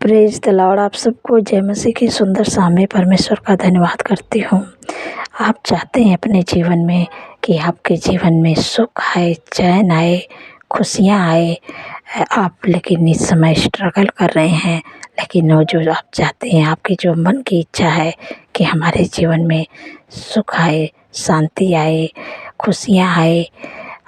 Praise the Lord. आप सबको जय मसीह की सुंदर सामने परमेश्वर का धन्यवाद करती हूँ। आप चाहते हैं अपने जीवन में कि आपके जीवन में सुख आए, चैन आए, खुशियाँ आए। आप लेकिन इस समय स्ट्रगल कर रहे हैं, लेकिन वो जो आप चाहते हैं, आपकी जो मन की इच्छा है कि हमारे जीवन में सुख आए, शांति आए, खुशियाँ आए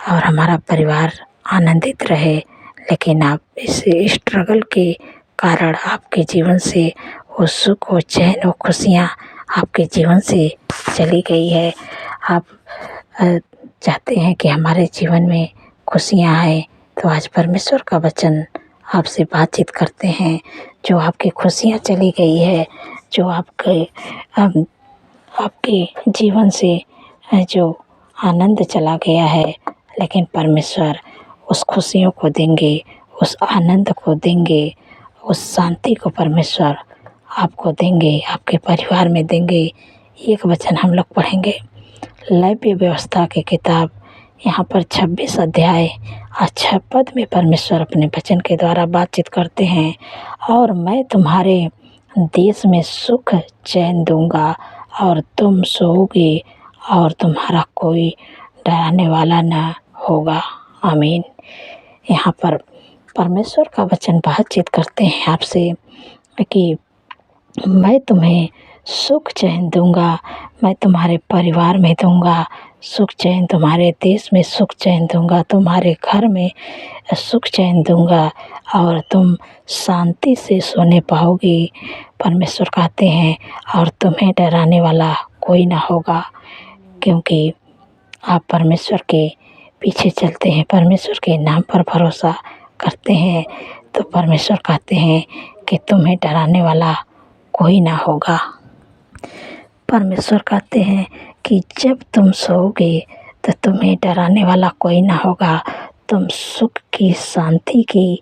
और हमारा परिवार आनंदित रहे, लेकिन आप इस स्ट्रगल के कारण आपके जीवन से वो सुख, वो चैन, वो खुशियाँ आपके जीवन से चली गई है। आप चाहते हैं कि हमारे जीवन में खुशियाँ आए, तो आज परमेश्वर का वचन आपसे बातचीत करते हैं। जो आपकी खुशियाँ चली गई है, जो आपके जीवन से जो आनंद चला गया है, लेकिन परमेश्वर उस खुशियों को देंगे, उस आनंद को देंगे, उस शांति को परमेश्वर आपको देंगे, आपके परिवार में देंगे। एक वचन हम लोग पढ़ेंगे, लेवी व्यवस्था की किताब यहाँ पर 26 अध्याय 6 पद में परमेश्वर अपने वचन के द्वारा बातचीत करते हैं। और मैं तुम्हारे देश में सुख चैन दूंगा और तुम सोओगे और तुम्हारा कोई डराने वाला न होगा। आमीन। यहाँ पर परमेश्वर का वचन बातचीत करते हैं आपसे कि मैं तुम्हें सुख चैन दूंगा, मैं तुम्हारे परिवार में दूंगा सुख चैन, तुम्हारे देश में सुख चैन दूंगा, तुम्हारे घर में सुख चैन दूंगा और तुम शांति से सोने पाओगे। परमेश्वर कहते हैं और तुम्हें डराने वाला कोई ना होगा, क्योंकि आप परमेश्वर के पीछे चलते हैं, परमेश्वर के नाम पर भरोसा करते हैं, तो परमेश्वर कहते हैं कि तुम्हें डराने वाला कोई ना होगा। परमेश्वर कहते हैं कि जब तुम सोओगे तो तुम्हें डराने वाला कोई ना होगा। तुम सुख की, शांति की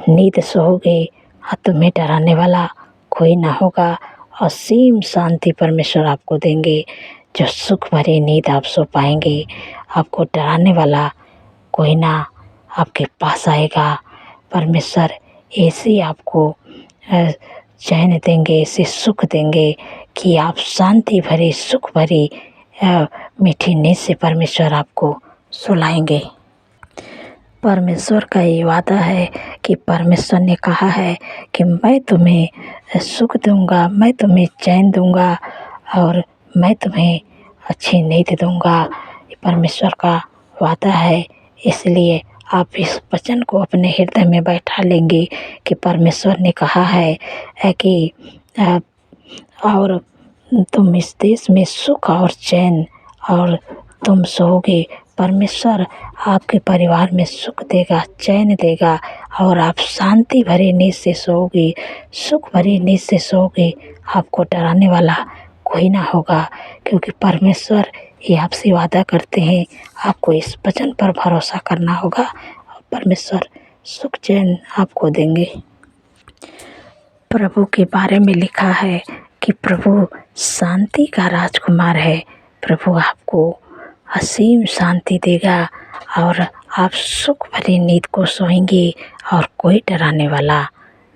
नींद सोओगे और तुम्हें डराने वाला कोई ना होगा। असीम शांति परमेश्वर आपको देंगे, जो सुख भरी नींद आप सो पाएंगे। आपको डराने वाला कोई ना आपके पास आएगा। परमेश्वर ऐसे आपको चैन देंगे, ऐसे सुख देंगे कि आप शांति भरी, सुख भरी मीठी नींद से परमेश्वर आपको सुलाएंगे। परमेश्वर का ये वादा है कि परमेश्वर ने कहा है कि मैं तुम्हें सुख दूंगा, मैं तुम्हें चैन दूंगा और मैं तुम्हें अच्छी नींद दूंगा। ये परमेश्वर का वादा है। इसलिए आप इस वचन को अपने हृदय में बैठा लेंगे कि परमेश्वर ने कहा है कि और तुम इस देश में सुख और चैन और तुम सोओगे। परमेश्वर आपके परिवार में सुख देगा, चैन देगा और आप शांति भरी नींद से सोओगे, सुख भरी नींद से सोओगे। आपको डराने वाला कोई ना होगा, क्योंकि परमेश्वर ये आपसे वादा करते हैं। आपको इस वचन पर भरोसा करना होगा और परमेश्वर सुख चैन आपको देंगे। प्रभु के बारे में लिखा है कि प्रभु शांति का राजकुमार है। प्रभु आपको असीम शांति देगा और आप सुख भरी नींद को सोएंगे और कोई डराने वाला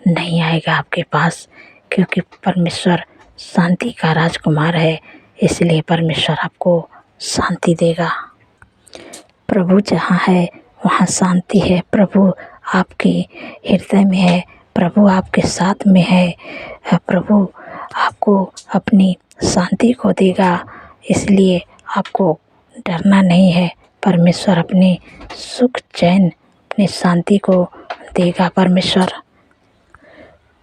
नहीं आएगा आपके पास, क्योंकि परमेश्वर शांति का राजकुमार है। इसलिए परमेश्वर आपको शांति देगा। प्रभु जहाँ है वहाँ शांति है। प्रभु आपके हृदय में है, प्रभु आपके साथ में है। प्रभु आपको अपनी शांति को देगा, इसलिए आपको डरना नहीं है। परमेश्वर अपने सुख चैन, अपनी शांति को देगा। परमेश्वर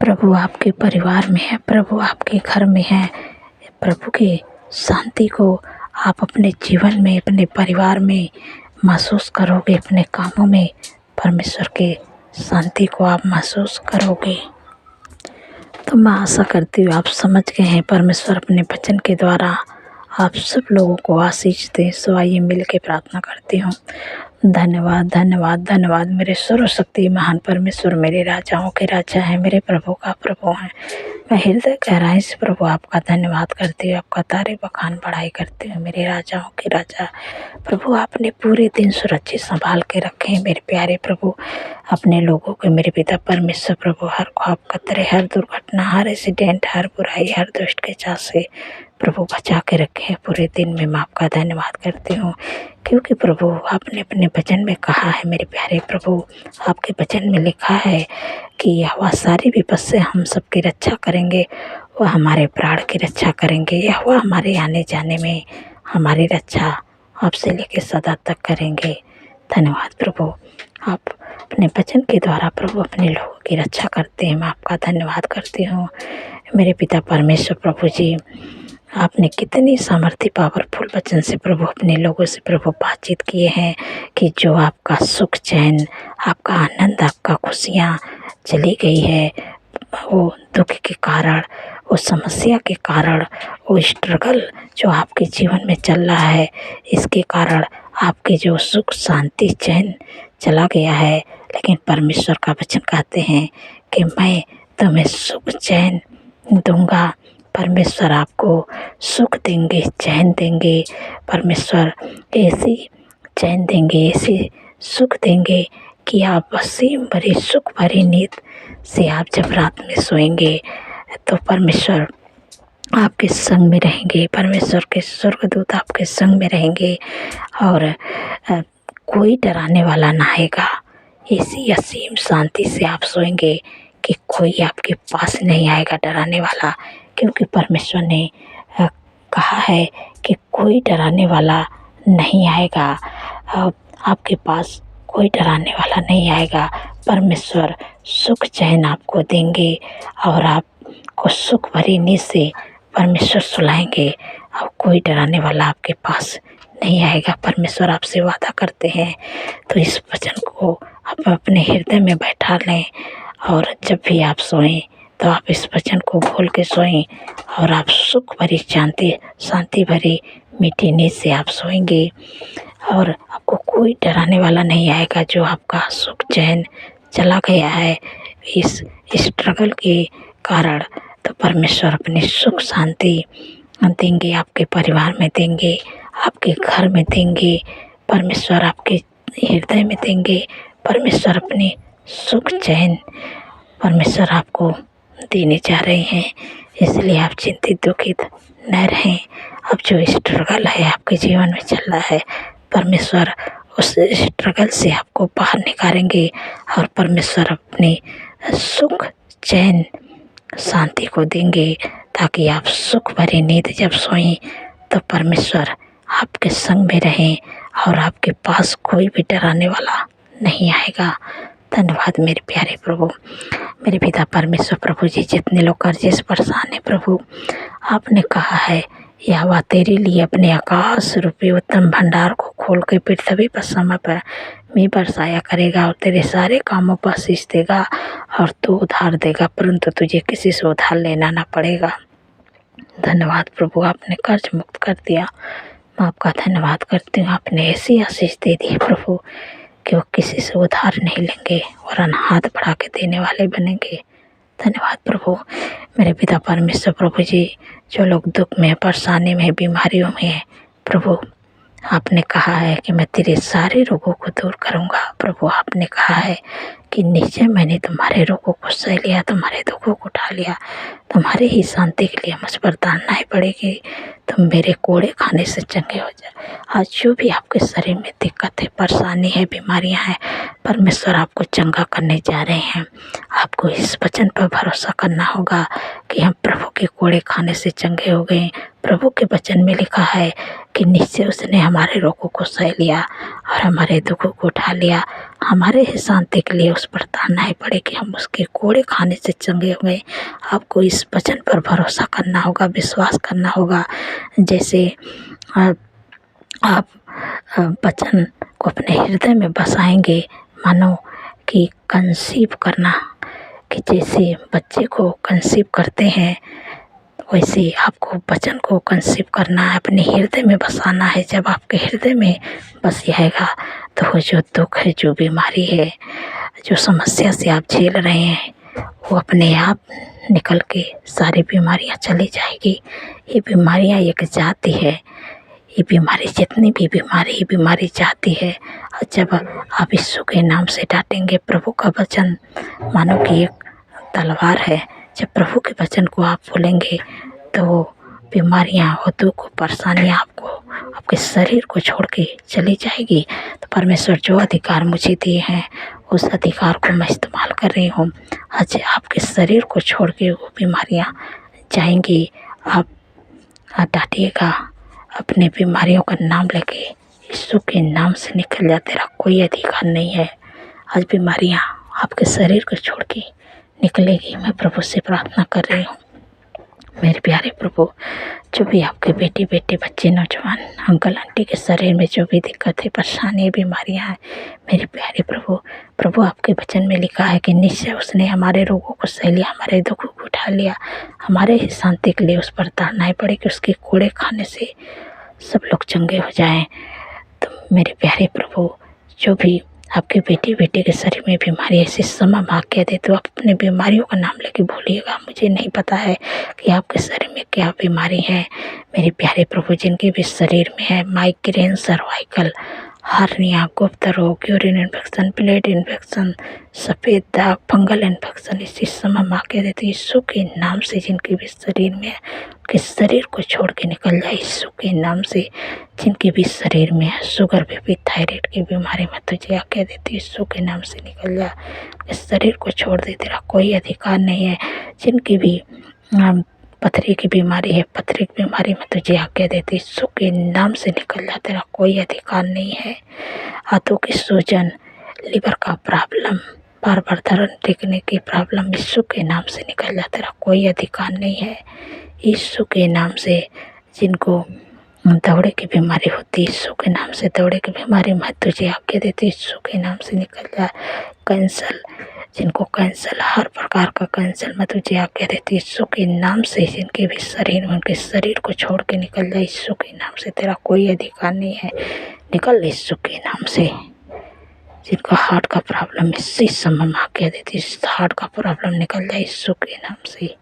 प्रभु आपके परिवार में है, प्रभु आपके घर में है। प्रभु की शांति को आप अपने जीवन में, अपने परिवार में महसूस करोगे। अपने कामों में परमेश्वर के शांति को आप महसूस करोगे। तो मैं आशा करती हूँ आप समझ गए हैं परमेश्वर अपने वचन के द्वारा आप सब लोगों को आशीष दें। सो आइए मिल के प्रार्थना करती हूँ। धन्यवाद धन्यवाद धन्यवाद मेरे सर्वशक्ति महान परमेश्वर, मेरे राजाओं के राजा हैं, मेरे प्रभु का प्रभु हैं। मैं हृदय गहराई से प्रभु आपका धन्यवाद करती हूँ, आपका तारीफ बखान बढ़ाई करती हूँ। मेरे राजाओं के राजा प्रभु, आपने पूरे दिन सुरक्षित संभाल के रखे हैं मेरे प्यारे प्रभु। अपने लोगों को मेरे पिता परमेश्वर प्रभु, हर ख्वाब खतरे, हर दुर्घटना, हर एक्सीडेंट, हर बुराई, हर दुष्ट के चाह से प्रभु बचा के रखे हैं। पूरे दिन में मैं आपका धन्यवाद करती हूँ, क्योंकि प्रभु आपने अपने वचन में कहा है मेरे प्यारे प्रभु, आपके वचन में लिखा है कि यहोवा सारी विपद से हम सबकी रक्षा करेंगे, वह हमारे प्राण की रक्षा करेंगे। यहोवा हमारे आने जाने में हमारी रक्षा आपसे लेके सदा तक करेंगे। धन्यवाद प्रभु, आप अपने वचन के द्वारा प्रभु अपने लोगों की रक्षा करते हैं। मैं आपका धन्यवाद करती हूँ मेरे पिता परमेश्वर प्रभु जी। आपने कितनी सामर्थ्य पावरफुल वचन से प्रभु अपने लोगों से प्रभु बातचीत किए हैं कि जो आपका सुख चैन, आपका आनंद, आपका खुशियाँ चली गई है, वो दुख के कारण, वो समस्या के कारण, वो स्ट्रगल जो आपके जीवन में चल रहा है, इसके कारण आपके जो सुख शांति चैन चला गया है। लेकिन परमेश्वर का वचन कहते हैं कि मैं तुम्हें सुख चैन दूंगा। परमेश्वर आपको सुख देंगे, चैन देंगे। परमेश्वर ऐसी चैन देंगे, ऐसी सुख देंगे कि आप असीम भरी सुख भरी नींद से आप जब रात में सोएंगे तो परमेश्वर आपके संग में रहेंगे। परमेश्वर के स्वर्गदूत आपके संग में रहेंगे और कोई डराने वाला ना आएगा। ऐसी असीम शांति से आप सोएंगे कि कोई आपके पास नहीं आएगा डराने वाला, क्योंकि परमेश्वर ने कहा है कि कोई डराने वाला नहीं आएगा। आपके पास कोई डराने वाला नहीं आएगा। परमेश्वर सुख चैन आपको देंगे और आपको सुख भरी नींद से परमेश्वर सुलाएंगे और कोई डराने वाला आपके पास नहीं आएगा। परमेश्वर आपसे वादा करते हैं, तो इस वचन को आप अपने हृदय में बैठा लें और जब भी आप सोएं तो आप इस वचन को बोल के सोएं और आप सुख भरी शांति भरी मीठी नींद से आप सोएंगे और आपको कोई डराने वाला नहीं आएगा। जो आपका सुख चैन चला गया है इस स्ट्रगल के कारण, तो परमेश्वर अपनी सुख शांति देंगे, आपके परिवार में देंगे, आपके घर में देंगे, परमेश्वर आपके हृदय में देंगे। परमेश्वर अपने सुख चैन परमेश्वर आपको देने जा रहे हैं। इसलिए आप चिंतित दुखित न रहें। अब जो स्ट्रगल है आपके जीवन में चल रहा है, परमेश्वर उस स्ट्रगल से आपको बाहर निकालेंगे और परमेश्वर अपनी सुख चैन शांति को देंगे, ताकि आप सुख भरी नींद जब सोएं तो परमेश्वर आपके संग में रहें और आपके पास कोई भी डराने वाला नहीं आएगा। धन्यवाद मेरे प्यारे प्रभु, मेरे पिता परमेश्वर प्रभु जी। जितने लोग कर्जे से परेशान हैं प्रभु, आपने कहा है यहोवा तेरे लिए अपने आकाश रूपी उत्तम भंडार को खोल के पृथ्वी पर समय पर में बरसाया करेगा और तेरे सारे कामों पर आशीष देगा और तू उधार देगा, परंतु तुझे किसी से उधार लेना ना पड़ेगा। धन्यवाद प्रभु, आपने कर्ज मुक्त कर दिया। मैं आपका धन्यवाद करती हूँ। आपने ऐसी आशीष दे दी प्रभु कि वो किसी से उधार नहीं लेंगे और हाथ बढ़ा के देने वाले बनेंगे। धन्यवाद प्रभु, मेरे पिता परमेश्वर प्रभु जी। जो लोग दुख में, परेशानी में, बीमारियों में हैं प्रभु, आपने कहा है कि मैं तेरे सारे रोगों को दूर करूँगा। प्रभु आपने कहा है कि निश्चय मैंने तुम्हारे रोगों को सह लिया, तुम्हारे दुखों को उठा लिया। तुम्हारे ही शांति के लिए मुझ पर तानना ही पड़ेगी। तुम मेरे कोड़े खाने से चंगे हो जाए। आज जो भी आपके शरीर में दिक्कत है, परेशानी है, बीमारियां हैं, परमेश्वर आपको चंगा करने जा रहे हैं। आपको इस वचन पर भरोसा करना होगा कि हम प्रभु के कोड़े खाने से चंगे हो गए। प्रभु के वचन में लिखा है कि निश्चय उसने हमारे रोगों को सह लिया और हमारे दुखों को उठा लिया। हमारे ही शांति के लिए उस पर तानना ही पड़े कि हम उसके कोड़े खाने से चंगे हो गए। आपको इस वचन पर भरोसा करना होगा, विश्वास करना होगा। जैसे आप वचन को अपने हृदय में बसाएंगे, मानो कि कंसीव करना, कि जैसे बच्चे को कंसीव करते हैं वैसे ही आपको वचन को कंसीव करना है, अपने हृदय में बसाना है। जब आपके हृदय में बस जाएगा तो वो जो दुख है, जो बीमारी है, जो समस्या से आप झेल रहे हैं, वो अपने आप निकल के सारी बीमारियां चली जाएगी। ये बीमारियां एक जाति है, ये बीमारी जितनी भी बीमारी जाती है। और जब आप यीशु के नाम से डांटेंगे, प्रभु का वचन मानो कि एक तलवार है। जब प्रभु के वचन को आप बोलेंगे तो वो बीमारियाँ, वो दुख, परेशानियाँ आपको, आपके शरीर को छोड़ के चली जाएगी। तो परमेश्वर जो अधिकार मुझे दिए हैं, उस अधिकार को मैं इस्तेमाल कर रही हूँ। आज आपके शरीर को छोड़ के वो बीमारियाँ जाएंगी। आप डांटिएगा, अपने बीमारियों का नाम लेके यीशु के नाम से निकल जा। तेरा कोई अधिकार नहीं है। आज बीमारियाँ आपके शरीर को छोड़ के निकलेगी। मैं प्रभु से प्रार्थना कर रही हूँ, मेरे प्यारे प्रभु, जो भी आपके बेटे बच्चे, नौजवान, अंकल आंटी के शरीर में जो भी दिक्कत है, परेशानी, बीमारियाँ हैं, मेरे प्यारे प्रभु आपके वचन में लिखा है कि निश्चय उसने हमारे रोगों को सह लिया, हमारे दुखों को उठा लिया। हमारे ही शांति के लिए उस पर ताड़ना पड़े कि उसके कोड़े खाने से सब लोग चंगे हो जाएं। तो मेरे प्यारे प्रभु, जो भी आपके बेटे के शरीर में बीमारी ऐसी समय माँ कह दे, तो आप अपने बीमारियों का नाम लेके बोलिएगा। मुझे नहीं पता है कि आपके शरीर में क्या बीमारी है। मेरे प्यारे प्रभु, जिनके भी शरीर में है माइग्रेन, सर्वाइकल, हार्निया, गुप्त रोग, यूरिन इन्फेक्शन, प्लेट इन्फेक्शन, सफ़ेद दाग, फंगल इन्फेक्शन, इसी समय माँ कह देते यीशु के नाम से जिनके भी शरीर में है, उनके शरीर को छोड़ के निकल जाए यीशु के नाम से। जिनके भी शरीर में है शुगर, बीपी, थायराइड की बीमारी में तुझे आ कह देती यीशु के नाम से निकल जा। उनके शरीर को छोड़ दे, तेरा कोई अधिकार नहीं है। जिनकी भी पथरी की बीमारी है, पथरी की बीमारी में तुझे आज्ञा देती यीशु के नाम से निकल जा। तेरा कोई अधिकार नहीं है। हाथों की सूजन, लीवर का प्रॉब्लम, बार बार दर्द टिकने की प्रॉब्लम, यीशु के नाम से निकल जा। तेरा कोई अधिकार नहीं है। यीशु के नाम से जिनको दौड़े की बीमारी होती है, यीशु के नाम से दौड़े की बीमारी में तुझे आज्ञा देती यीशु के नाम से निकल जा। कैंसर, जिनको कैंसर, हर प्रकार का कैंसर में तुझे आज्ञा देती यीशु के नाम से। जिनके भी शरीर में, उनके शरीर को छोड़ के निकल जा यीशु के नाम से। तेरा कोई अधिकार नहीं है। निकल यीशु के नाम से। जिनको हार्ट का प्रॉब्लम, इसी समय में आज्ञा देती हार्ट का प्रॉब्लम निकल जाए यीशु के नाम से।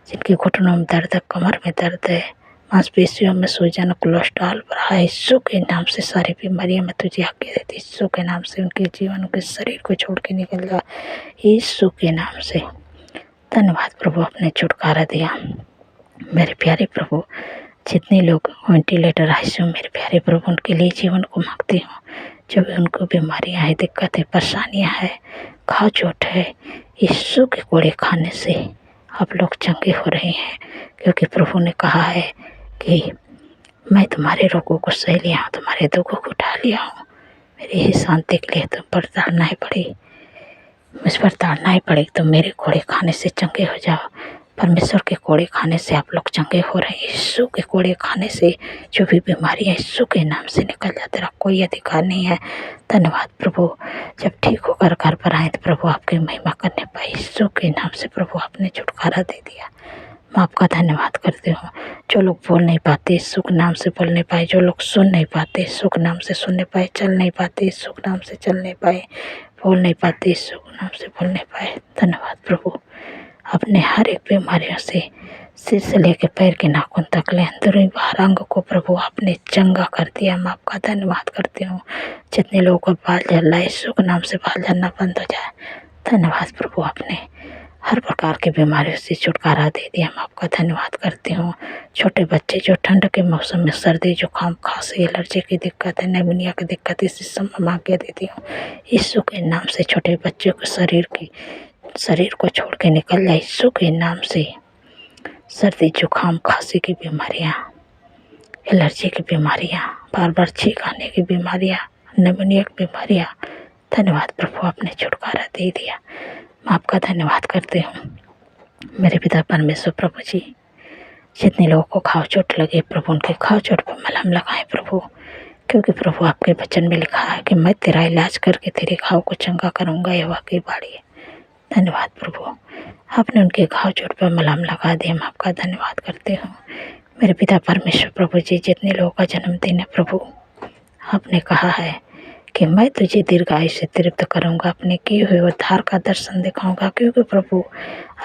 जिनके घुटनों में दर्द है, कमर में दर्द है, मांसपेशियों में सूजन, कोलेस्ट्रॉल बढ़ा है, यीशु के नाम से सारी बीमारियां में तुझे आज्ञा देती यीशु के नाम से। उनके जीवन, उनके शरीर को छोड़ के निकल जा यीशु के नाम से। धन्यवाद प्रभु, आपने छुटकारा दिया। मेरे प्यारे प्रभु, जितने लोग वेंटिलेटर, आईसीयू, मेरे प्यारे प्रभु, उनके लिए जीवन को मांगती हूँ। जो भी उनको बीमारियाँ हैं, दिक्कतें, परेशानियाँ हैं, घाव चोट है, यीशु के कोड़े खाने से आप लोग चंगे हो रहे हैं। क्योंकि प्रभु ने कहा है कि मैं तुम्हारे रोगों को सह लिया हूँ, तुम्हारे दुखों को उठा लिया हूँ। मेरी ही शांति के लिए तुम पर ताड़ना ही पड़ी, मुझ पर ताड़ना ही पड़ी, तो मेरे कोड़े खाने से चंगे हो जाओ। परमेश्वर के कोड़े खाने से आप लोग चंगे हो रहे हैं। यीशु के कोड़े खाने से जो भी बीमारी है, यीशु के नाम से निकल जाए। तेरा कोई अधिकार नहीं है। धन्यवाद प्रभु, जब ठीक होकर घर पर आए तो प्रभु आपकी महिमा करने पाए। यीशु के नाम से प्रभु आपने छुटकारा दे दिया। मैं आपका धन्यवाद करती हूँ। जो लोग बोल नहीं पाते, यीशु के नाम से बोल नहीं पाए, जो लोग सुन नहीं पाते, यीशु के नाम से सुन नहीं पाए, चल नहीं पाते, यीशु के नाम से चल नहीं पाए, बोल नहीं पाते, यीशु के नाम से बोल नहीं पाए। धन्यवाद प्रभु, अपने हर एक बीमारियों से सिर से लेकर पैर के नाखून तक ले अंदरूनी बाहर अंग को प्रभु आपने चंगा कर दिया। मैं आपका धन्यवाद करती हूँ। जितने लोगों को बाल झड़ रहा है, यीशु के नाम से बाल झड़ना बंद हो जाए। धन्यवाद प्रभु, आपने हर प्रकार की बीमारियों से छुटकारा दे दिया। मैं आपका धन्यवाद करती हूँ। छोटे बच्चे जो ठंड के मौसम में सर्दी, जुकाम, खांसी, एलर्जी की दिक्कत है, निमोनिया की दिक्कत, इसी समय मांग देती हूँ यीशु के नाम से। छोटे बच्चों के शरीर को छोड़ के निकल जाए यीशु के नाम से। सर्दी, जुकाम, खांसी की बीमारियाँ, एलर्जी की बीमारियाँ, बार बार छींक आने की बीमारियाँ, निमोनिया की बीमारियाँ, धन्यवाद प्रभु, आपने छुटकारा दे दिया। मैं आपका धन्यवाद करती हूँ। मेरे पिता परमेश्वर प्रभु जी, जितने लोगों को घाव चोट लगे प्रभु, उनके घाव चोट पर मलहम लगाएं प्रभु। क्योंकि प्रभु आपके वचन में लिखा है कि मैं तेरा इलाज करके तेरे घाव को चंगा करूँगा। यह वाकई बाड़ी है। धन्यवाद प्रभु, आपने उनके घाव चोट पर मलहम लगा दिया। हम आपका धन्यवाद करते हो मेरे पिता परमेश्वर प्रभु जी। जितने लोगों का जन्मदिन है प्रभु, आपने कहा है कि मैं तुझे दीर्घायु से तृप्त करूँगा, अपने किए हुए उद्धार का दर्शन दिखाऊंगा, क्योंकि प्रभु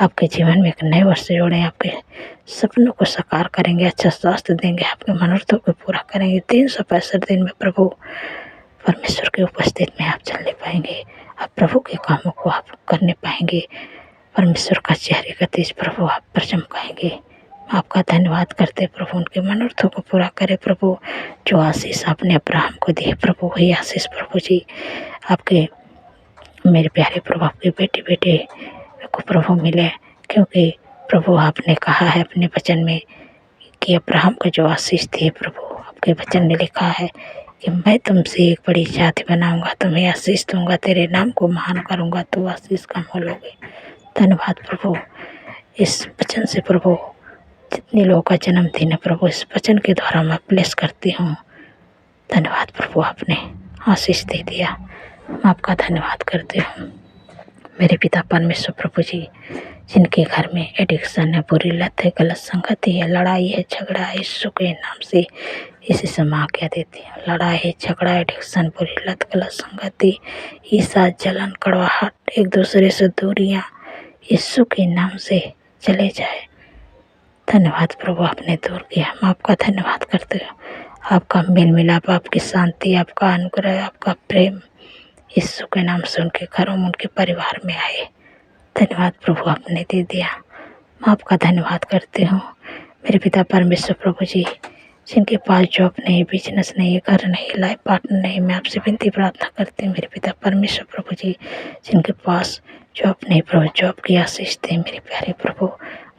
आपके जीवन में एक नए वर्ष जोड़े, आपके सपनों को साकार करेंगे, अच्छा स्वास्थ्य देंगे, आपके मनोरथों को पूरा करेंगे। 365 दिन में प्रभु परमेश्वर की उपस्थिति में आप चलने पाएंगे, आप प्रभु के कामों को आप करने पाएंगे, परमेश्वर का चेहरे का तेज प्रभु आप पर चमकाएंगे। आपका धन्यवाद करते प्रभु, उनके मनोरथों को पूरा करे प्रभु। जो आशीष आपने अब्राहम को दी प्रभु, वही आशीष प्रभु जी आपके मेरे प्यारे प्रभु आपके बेटे को प्रभु मिले, क्योंकि प्रभु आपने कहा है अपने वचन में कि अब्राहम को जो आशीष दी प्रभु, आपके वचन में लिखा है कि मैं तुमसे एक बड़ी जाति बनाऊंगा, तुम्हें आशीष दूंगा, तेरे नाम को महान करूंगा, तो आशीष का मोल लोगे। धन्यवाद प्रभु, इस वचन से प्रभु जितने लोगों का जन्मदिन है प्रभु, इस वचन के द्वारा मैं ब्लेस करती हूँ। धन्यवाद प्रभु, आपने आशीष दे दिया, मैं आपका धन्यवाद करती हूँ मेरे पिता परमेश्वर प्रभु जी। जिनके घर में एडिक्शन है, बुरी लत है, गलत संगति है, लड़ाई है, झगड़ा है, यीशु के नाम से इसी से मैं आज्ञा देती हूँ। लड़ाई है, झगड़ा, एडिक्शन, बुरी लत, गलत संगति, ईर्ष्या, जलन, कड़वाहट, एक दूसरे से दूरियाँ यीशु के नाम से चले जाए। धन्यवाद प्रभु, आपने दूर किया, हम आपका धन्यवाद करते हो। आपका मेल मिलाप, आपकी शांति, आपका अनुग्रह, आपका प्रेम यीशु के नाम से उनके घरों में, उनके परिवार में आए। धन्यवाद प्रभु, आपने दे दिया, मैं आपका धन्यवाद करती हूँ मेरे पिता परमेश्वर प्रभु जी। जिनके पास जॉब नहीं, बिजनेस नहीं, घर नहीं, लाइफ पार्टनर नहीं, मैं आपसे विनती प्रार्थना करती हूँ मेरे पिता परमेश्वर प्रभु जी। जिनके पास जॉब नहीं प्रभु, जॉब की आशीष दें मेरे प्यारे प्रभु,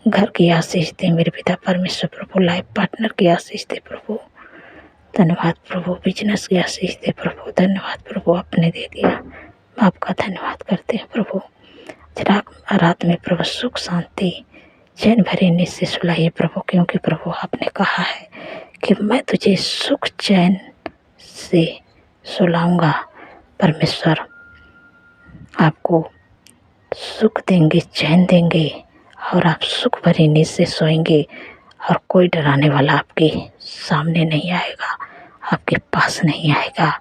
घर की आशीष दें मेरे पिता परमेश्वर प्रभु, लाइफ पार्टनर की आशीष दे प्रभु। धन्यवाद प्रभु, बिजनेस की आशीष दे प्रभु। धन्यवाद प्रभु, आपने दे दिया, मैं आपका धन्यवाद करते हैं प्रभु। रात में प्रभु सुख शांति चैन भरे नींद से सुलाइए प्रभु, क्योंकि प्रभु आपने कहा है कि मैं तुझे सुख चैन से सुलाऊंगा। परमेश्वर आपको सुख देंगे, चैन देंगे, और आप सुख भरी नींद से सोएंगे, और कोई डराने वाला आपके सामने नहीं आएगा, आपके पास नहीं आएगा।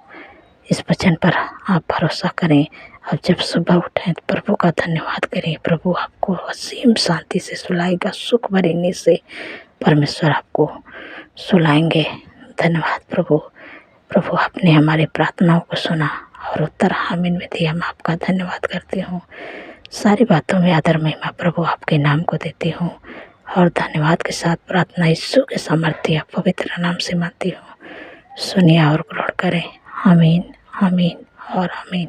इस वचन पर आप भरोसा करें। अब जब सुबह उठें तो प्रभु का धन्यवाद करें। प्रभु आपको असीम शांति से सुलाएगा, सुख भरी नींद से परमेश्वर आपको सुलाएंगे। धन्यवाद प्रभु। प्रभु आपने हमारी प्रार्थनाओं को सुना और उत्तर आमीन में दिया। मैं आपका धन्यवाद करती हूँ। सारी बातों में आदर महिमा प्रभु आपके नाम को देती हूँ, और धन्यवाद के साथ प्रार्थना यीशु के सामर्थ्य पवित्र नाम से मानती हूँ। सुनिए और ग्रहण करें। आमीन, आमीन और आमीन।